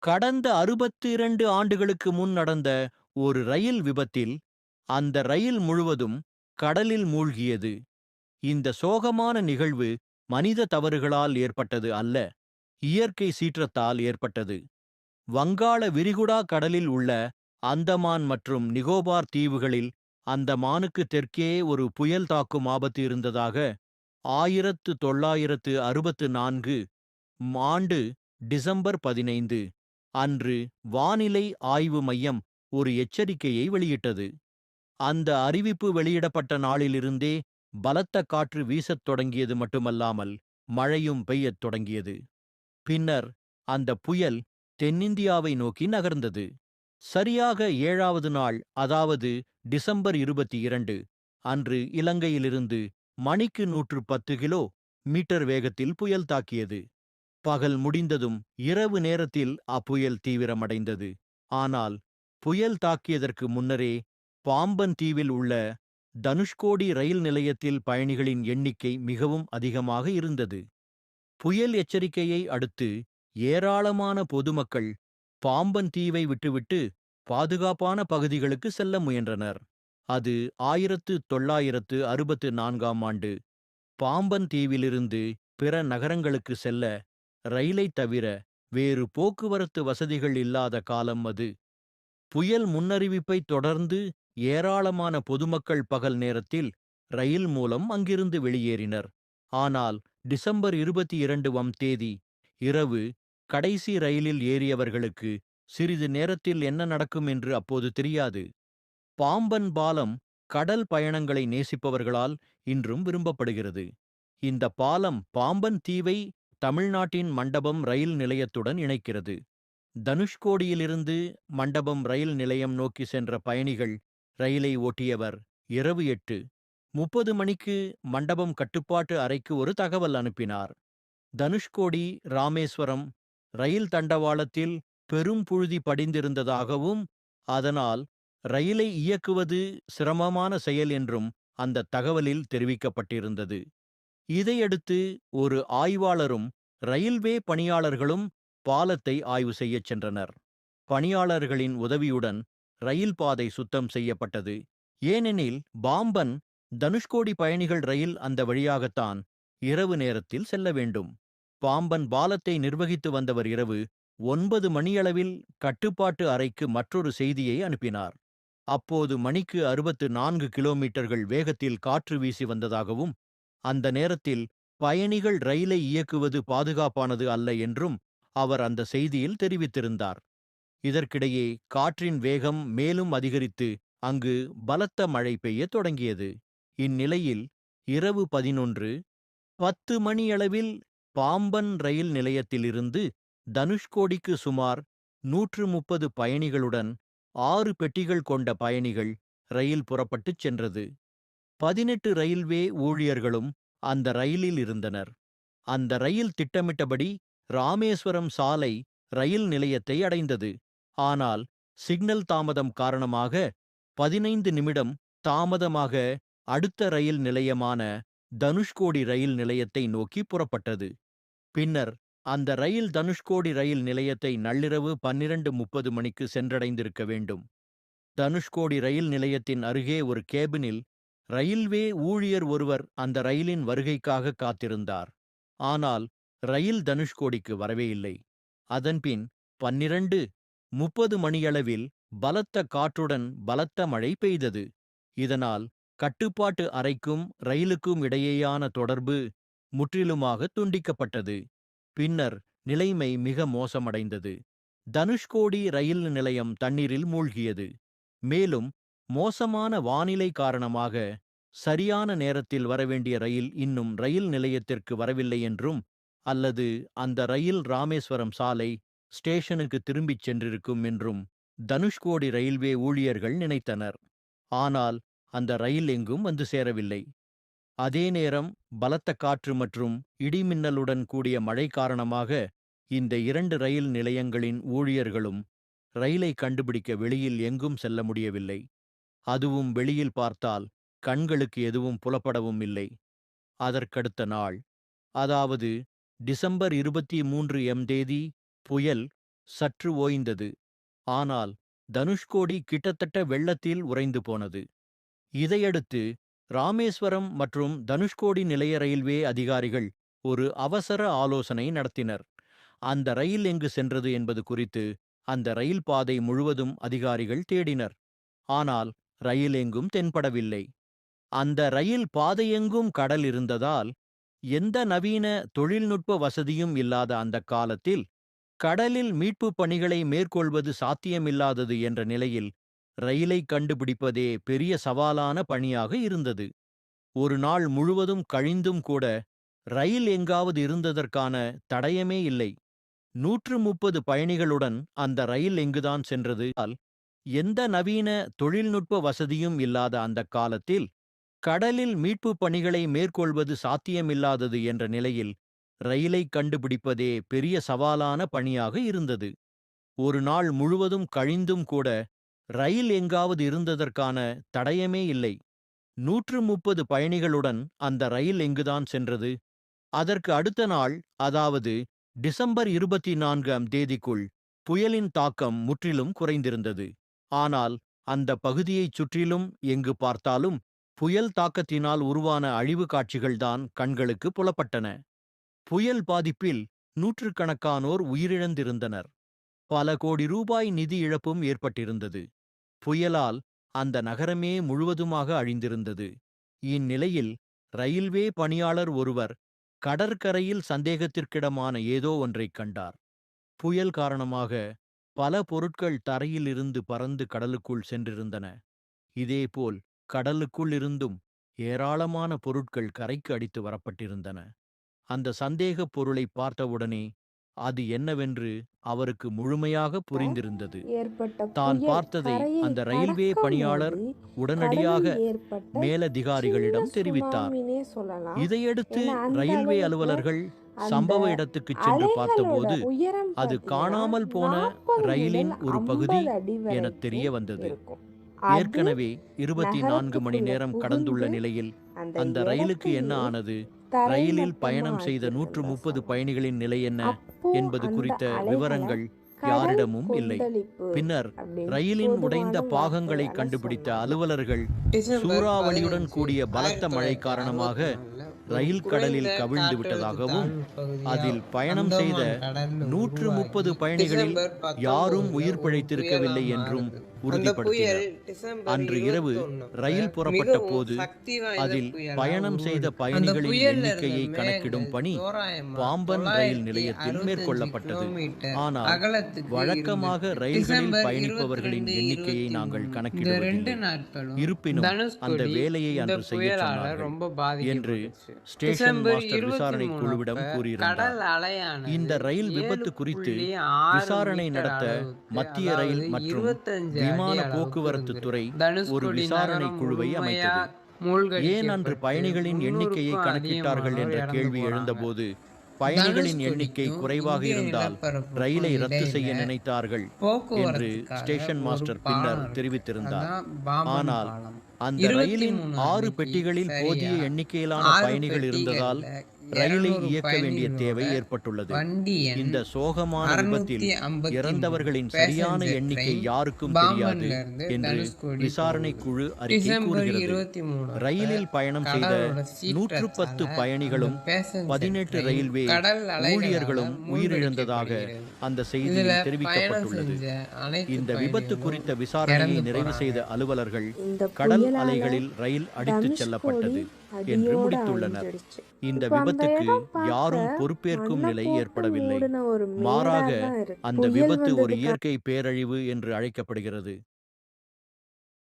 கடந்த 62 ஆண்டுகளுக்கு முன் நடந்த ஒரு ரயில் விபத்தில் அந்த ரயில் முழுவதும் கடலில் மூழ்கியது. இந்த சோகமான நிகழ்வு மனித தவறுகளால் ஏற்பட்டது அல்ல, இயற்கை சீற்றத்தால் ஏற்பட்டது. வங்காள விரிகுடா கடலில் உள்ள அந்தமான் மற்றும் நிகோபார் தீவுகளில் அந்தமானுக்கு தெற்கே ஒரு புயல் தாக்கும் ஆபத்து இருந்ததாக 1964 ஆண்டு டிசம்பர் 15 அன்று வானிலை ஆய்வு மையம் ஒரு எச்சரிக்கையை வெளியிட்டது. அந்த அறிவிப்பு வெளியிடப்பட்ட நாளிலிருந்தே பலத்த காற்று வீசத் தொடங்கியது மட்டுமல்லாமல் மழையும் பெய்யத் தொடங்கியது. பின்னர் அந்த புயல் தென்னிந்தியாவை நோக்கி நகர்ந்தது. சரியாக 7வது நாள், அதாவது டிசம்பர் 22 அன்று இலங்கையிலிருந்து மணிக்கு 110 கிலோ மீட்டர் வேகத்தில் புயல் தாக்கியது. பகல் முடிந்ததும் இரவு நேரத்தில் அப்புயல் தீவிரமடைந்தது. ஆனால் புயல் தாக்கியதற்கு முன்னரே பாம்பன் தீவில் உள்ள தனுஷ்கோடி ரயில் நிலையத்தில் பயணிகளின் எண்ணிக்கை மிகவும் அதிகமாக இருந்தது. புயல் எச்சரிக்கையை அடுத்து ஏராளமான பொதுமக்கள் பாம்பன் தீவை விட்டுவிட்டு பாதுகாப்பான பகுதிகளுக்கு செல்ல முயன்றனர். அது 1964 ஆண்டு. பாம்பன் தீவிலிருந்து பிற நகரங்களுக்கு செல்ல ரயிலைத் தவிர வேறு போக்குவரத்து வசதிகள் இல்லாத காலம் அது. புயல் முன்னறிவிப்பைத் தொடர்ந்து ஏராளமான பொதுமக்கள் பகல் நேரத்தில் ரயில் மூலம் அங்கிருந்து வெளியேறினர். ஆனால் டிசம்பர் 22ஆம் தேதி இரவு கடைசி ரயிலில் ஏறியவர்களுக்கு சிறிது நேரத்தில் என்ன நடக்கும் என்று அப்போது தெரியாது. பாம்பன் பாலம் கடல் பயணங்களை நேசிப்பவர்களால் இன்றும் விரும்பப்படுகிறது. இந்த பாலம் பாம்பன் தீவை தமிழ்நாட்டின் மண்டபம் ரயில் நிலையத்துடன் இணைக்கிறது. தனுஷ்கோடியிலிருந்து மண்டபம் ரயில் நிலையம் நோக்கி சென்ற பயணிகள் ரயிலை ஓட்டியவர் இரவு 8:30 மணிக்கு மண்டபம் கட்டுப்பாட்டு அறைக்கு ஒரு தகவல் அனுப்பினார். தனுஷ்கோடி ராமேஸ்வரம் ரயில் தண்டவாளத்தில் பெரும் புழுதி படிந்திருந்ததாகவும் அதனால் ரயிலை இயக்குவது சிரமமான செயல் என்றும் அந்த தகவலில் தெரிவிக்கப்பட்டிருந்தது. இதையடுத்து ஒரு ஆய்வாளரும் ரயில்வே பணியாளர்களும் பாலத்தை ஆய்வு செய்யச் சென்றனர். பணியாளர்களின் உதவியுடன் ரயில் பாதை சுத்தம் செய்யப்பட்டது. ஏனெனில் பாம்பன் தனுஷ்கோடி பயணிகள் ரயில் அந்த வழியாகத்தான் இரவு நேரத்தில் செல்ல வேண்டும். பாம்பன் பாலத்தை நிர்வகித்து வந்தவர் இரவு 9 மணியளவில் கட்டுப்பாட்டு அறைக்கு மற்றொரு செய்தியை அனுப்பினார். அப்போது மணிக்கு 64 கிலோமீட்டர்கள் வேகத்தில் காற்று வீசி வந்ததாகவும் அந்த நேரத்தில் பயணிகள் ரயிலை இயக்குவது பாதுகாப்பானது அல்ல என்றும் அவர் அந்த செய்தியில் தெரிவித்திருந்தார். இதற்கிடையே காற்றின் வேகம் மேலும் அதிகரித்து அங்கு பலத்த மழை பெய்யத் தொடங்கியது. இந்நிலையில் இரவு 11:10 மணியளவில் பாம்பன் ரயில் நிலையத்திலிருந்து தனுஷ்கோடிக்கு சுமார் 130 பயணிகளுடன் 6 பெட்டிகள் கொண்ட பயணிகள் ரயில் புறப்பட்டுச் சென்றது. 18 ரயில்வே ஊழியர்களும் அந்த ரயிலில் இருந்தனர். அந்த ரயில் திட்டமிட்டபடி ராமேஸ்வரம் சாலை ரயில் நிலையத்தை அடைந்தது. ஆனால் சிக்னல் தாமதம் காரணமாக 15 நிமிடம் தாமதமாக அடுத்த ரயில் நிலையமான தனுஷ்கோடி ரயில் நிலையத்தை நோக்கி புறப்பட்டது. பின்னர் அந்த ரயில் தனுஷ்கோடி ரயில் நிலையத்தை நள்ளிரவு 12:30 மணிக்கு சென்றடைந்திருக்க வேண்டும். தனுஷ்கோடி ரயில் நிலையத்தின் அருகே ஒரு கேபினில் ரயில்வே ஊழியர் ஒருவர் அந்த ரயிலின் வருகைக்காக காத்திருந்தார். ஆனால் ரயில் தனுஷ்கோடிக்கு வரவே இல்லை. அதன்பின் 12:30 மணியளவில் பலத்த காற்றுடன் பலத்த மழை பெய்தது. இதனால் கட்டுப்பாட்டு அறைக்கும் ரயிலுக்கும் இடையேயான தொடர்பு முற்றிலுமாக துண்டிக்கப்பட்டது. பின்னர் நிலைமை மிக மோசமடைந்தது. தனுஷ்கோடி ரயில் நிலையம் தண்ணீரில் மூழ்கியது. மேலும் மோசமான வானிலை காரணமாக சரியான நேரத்தில் வரவேண்டிய ரயில் இன்னும் ரயில் நிலையத்திற்கு வரவில்லை என்றும், அல்லது அந்த ரயில் ராமேஸ்வரம் சாலை ஸ்டேஷனுக்கு திரும்பிச் சென்றிருக்கும் என்றும் தனுஷ்கோடி ரயில்வே ஊழியர்கள் நினைத்தனர். ஆனால் அந்த ரயில் எங்கும் வந்து சேரவில்லை. அதே நேரம் பலத்த காற்று மற்றும் இடிமின்னலுடன் கூடிய மழை காரணமாக இந்த 2 ரயில் நிலையங்களின் ஊழியர்களும் ரயிலை கண்டுபிடிக்க வெளியில் எங்கும் செல்ல முடியவில்லை. அதுவும் வெளியில் பார்த்தால் கண்களுக்கு எதுவும் புலப்படவும் இல்லை. அதற்கடுத்த நாள், அதாவது டிசம்பர் 23 தேதி புயல் சற்று ஓய்ந்தது. ஆனால் தனுஷ்கோடி கிட்டத்தட்ட வெள்ளத்தில் உறைந்து போனது. இதையடுத்து ராமேஸ்வரம் மற்றும் தனுஷ்கோடி நிலைய ரயில்வே அதிகாரிகள் ஒரு அவசர ஆலோசனை நடத்தினர். அந்த ரயில் எங்கு சென்றது என்பது குறித்து அந்த ரயில் பாதை முழுவதும் அதிகாரிகள் தேடினர். ஆனால் ரயில் எங்கும் தென்படவில்லை. அந்த ரயில் பாதையெங்கும் கடல் இருந்ததால் எந்த நவீன தொழில்நுட்ப வசதியும் இல்லாத அந்த காலத்தில் கடலில் மீட்புப் பணிகளை மேற்கொள்வது சாத்தியமில்லாதது என்ற நிலையில் ரயிலை கண்டுபிடிப்பதே பெரிய சவாலான பணியாக இருந்தது. ஒரு நாள் முழுவதும் கழிந்தும் கூட ரயில் எங்காவது இருந்ததற்கான தடயமே இல்லை. 130 பயணிகளுடன் அந்த ரயில் எங்குதான் சென்றது? எந்த நவீன தொழில்நுட்ப வசதியும் இல்லாத அந்த காலத்தில் கடலில் மீட்புப் பணிகளை மேற்கொள்வது சாத்தியமில்லாதது என்ற நிலையில் ரயிலை கண்டுபிடிப்பதே பெரிய சவாலான பணியாக இருந்தது. ஒரு நாள் முழுவதும் கழிந்தும் கூட ரயில் எங்காவது இருந்ததற்கான தடயமே இல்லை. 130 பயணிகளுடன் அந்த ரயில் எங்குதான் சென்றது? அதற்கு அடுத்த நாள், அதாவது டிசம்பர் 24ஆம் தேதிக்குள் புயலின் தாக்கம் முற்றிலும் குறைந்திருந்தது. ஆனால் அந்த பகுதியைச் சுற்றிலும் எங்கு பார்த்தாலும் புயல் தாக்கத்தினால் உருவான அழிவு காட்சிகள்தான் கண்களுக்கு புலப்பட்டன. புயல் பாதிப்பில் நூற்றுக்கணக்கானோர் உயிரிழந்திருந்தனர். பல கோடி ரூபாய் நிதி இழப்பும் ஏற்பட்டிருந்தது. புயலால் அந்த நகரமே முழுவதுமாக அழிந்திருந்தது. இந்நிலையில் ரயில்வே பணியாளர் ஒருவர் கடற்கரையில் சந்தேகத்திற்கிடமான ஏதோ ஒன்றைக் கண்டார். புயல் காரணமாக பல பொருட்கள் தரையில் இருந்து பறந்து கடலுக்குள் சென்றிருந்தன. இதேபோல் கடலுக்குள் இருந்தும் ஏராளமான பொருட்கள் கரைக்கு அடித்து வரப்பட்டிருந்தன. அந்த சந்தேகப் பொருளை பார்த்தவுடனே அது என்னவென்று அவருக்கு முழுமையாக புரிந்திருந்தது. ஏற்பட்ட தான் புயல் பார்த்ததை கரையை அந்த ரயில்வே பணியாளர் கடக்கும்போது உடனடியாக கடலில் ஏற்பட்ட சின்ன மேலதிகாரிகளிடம் தெரிவித்தார். சுனாமினே சொல்லலாம். இதையடுத்து ஏன்னா அந்த ரயில்வே அளவுக்கு அலுவலர்கள் அந்த சம்பவ இடத்துக்குச் சென்று அலைகளோட பார்த்தபோது உயரம் அது பார்த்தீங்கன்னா காணாமல் போன 40 ரயிலின் முதல் ஒரு பகுதி 50 அடி எனத் தெரிய வரைக்கும் வந்தது. இருக்கும். அது ஏற்கனவே 24 மணி நகரத்துக்குள்ள நேரம் கடந்துள்ள புகுந்து நிலையில் அந்த அந்த ரயிலுக்கு என்ன இடத்தையே ஆனது? ரயிலில் தரைமட்டமா பயணம் செய்த ஆக்கியிருந்ததா 130 சொல்லலாம். பயணிகளின் நிலை என்ன அப்போ என்பது அந்த குறித்த அலைகளை விவரங்கள் கடல் யாரிடமும் இல்லை. கொந்தளிப்பு பின்னர் அப்படின்னு ரயிலின் உடைந்த பொதுவான பாகங்களை வார்த்தையால கண்டுபிடித்த சொன்னாங்க. அலுவலர்கள் டிசம்பர் சூறாவளியுடன் 15, கூடிய பலத்த மழை காரணமாக 1964 ரயில் ஒரு கடலில் குறைந்த கவிழ்ந்து காற்றழுத்த விட்டதாகவும் தாழ்வு பகுதியால் அதில் பயணம் செய்த அந்தமான் கடலில் 130 உருவாகி பயணிகளில் டிசம்பர் 19 யாரும் உயிர் ஒரு பிழைத்திருக்கவில்லை புயலா என்றும் மாறுது. அந்த உறுதிப்படுத்தினர். புயல் டிசம்பர் அன்று இரவு 21 ரயில் புறப்பட்ட மிகவும் போது சக்தி வாய்ந்த அதில் புயலா பயணம் செய்த உருவெடுத்தது. அந்த பயணிகளின் புயல்ல இருந்த எண்ணிக்கையை கணக்கிடும் மேகங்கள் பணி தோராயமா பாம்பன் ரயில் நிலையத்தில் 965 மேற்கொள்ளப்பட்டது. கிலோமீட்டர் ஆனால் அகலத்துக்கு வழக்கமாக இருந்தது. ரயில்களில் டிசம்பர் பயணிப்பவர்களின் 22, எண்ணிக்கையை நாங்கள் 23 இந்த கணக்கிடுவதில்லை. 2 நாட்களும் இருப்பினும் அந்த தனுஷ்கோடி வேலையை இந்த அன்று செய்யச் புயலால சொன்னார்கள் ரொம்ப என்று பாதிக்கப்பட்டுச்சு. ஸ்டேஷன் டிசம்பர் மாஸ்டர் விசாரணை 23 குழுவிடம் அப்ப கூறியிருந்தார். கடல் அலையானது இந்த ரயில் விபத்து குறித்து 7.6 விசாரணை மீட்டர் நடத்த அளவுக்கு, மத்திய அதாவது ரயில் மற்றும் 25 விமான அடி அளவுக்கு போக்குவரத்து இருந்தது. துறை ஒரு தனுஷ்கோடி விசாரணை நகரம் குழுவை முழுமையா அமைத்தது. ஏன் அன்று மூழ்கடிக்கப்பட்டு பயணிகளின் எண்ணிக்கையை 300க்கும் கணக்கிட்டார்கள் என்ற அதிகமானோர் கேள்வி இறந்து எழுந்தபோது பயணிகளின் எண்ணிக்கை தனுஷ்கோடிக்கும் குறைவாக இந்திய இருந்தால் நிலப்பரப்புக்கும் ரயிலை ரத்து செய்ய இடையில நினைத்தார்கள் என்று போக்குவரத்துக்காக ஸ்டேஷன் ஒரு மாஸ்டர் பாலம் பின்னர் இருக்கு. தெரிவித்திருந்தார். அதான் பாம்பன் ஆனால் பாலம். அந்த ரயிலின் 23 6 அன்னைக்கு பெட்டிகளில் போதிய சரியா எண்ணிக்கையிலான 6 பயணிகள் இருந்ததால் பெட்டிகள்ல ரயிலை 200 இயக்க வேண்டிய தேவை பயணிகளோட ஏற்பட்டுள்ளது. வண்டி எண் இந்த சோகமான விபத்தில் 653 இறந்தவர்களின் சரியான பேசஞ்சர் எண்ணிக்கை ட்ரெயின் யாருக்கும் தெரியாது பாம்பன்ல இருந்து என்று தனுஷ்கோடி விசாரணை போகுது. குழு அறிக்கை டிசம்பர் கூறுகிறது. 23 ரயிலில் பயணம் செய்த கடலோட 110 சீற்றத்தால பயணிகளும் அந்த பேசஞ்சர் 18 ட்ரெயின் ரயில்வே கடல் அலைகளால ஊழியர்களும் உயிரிழந்ததாக மூழ்கடிக்கப்படுகிறது. அந்த இதுல செய்தியில் பயணம் தெரிவிக்கப்பட்டுள்ளது. செஞ்ச அனைத்து இந்த விபத்து பயணிகளும் குறித்த விசாரணையை இறந்து நிறைவு போனாங்க. செய்த அலுவலர்கள் இந்த கடல் புயலால அலைகளில் ரயில் அடித்துச் தனுஷ்கோடி செல்லப்பட்டது என்று அடியோட முடித்துள்ளனர். அழிஞ்சிடுச்சு. இந்த இப்ப அந்த விபத்துக்கு இடம் பார்க்க யாரும் பொறுப்பேற்கும் மண்ணை நிலை போட்டு ஏற்படவில்லை. மூடின ஒரு மாறாக மேடா தான் இருக்கு. அந்த புயல் விபத்து ஒரு வந்ததுக்கு இயற்கை பேரழிவு என்று அழைக்கப்படுகிறது.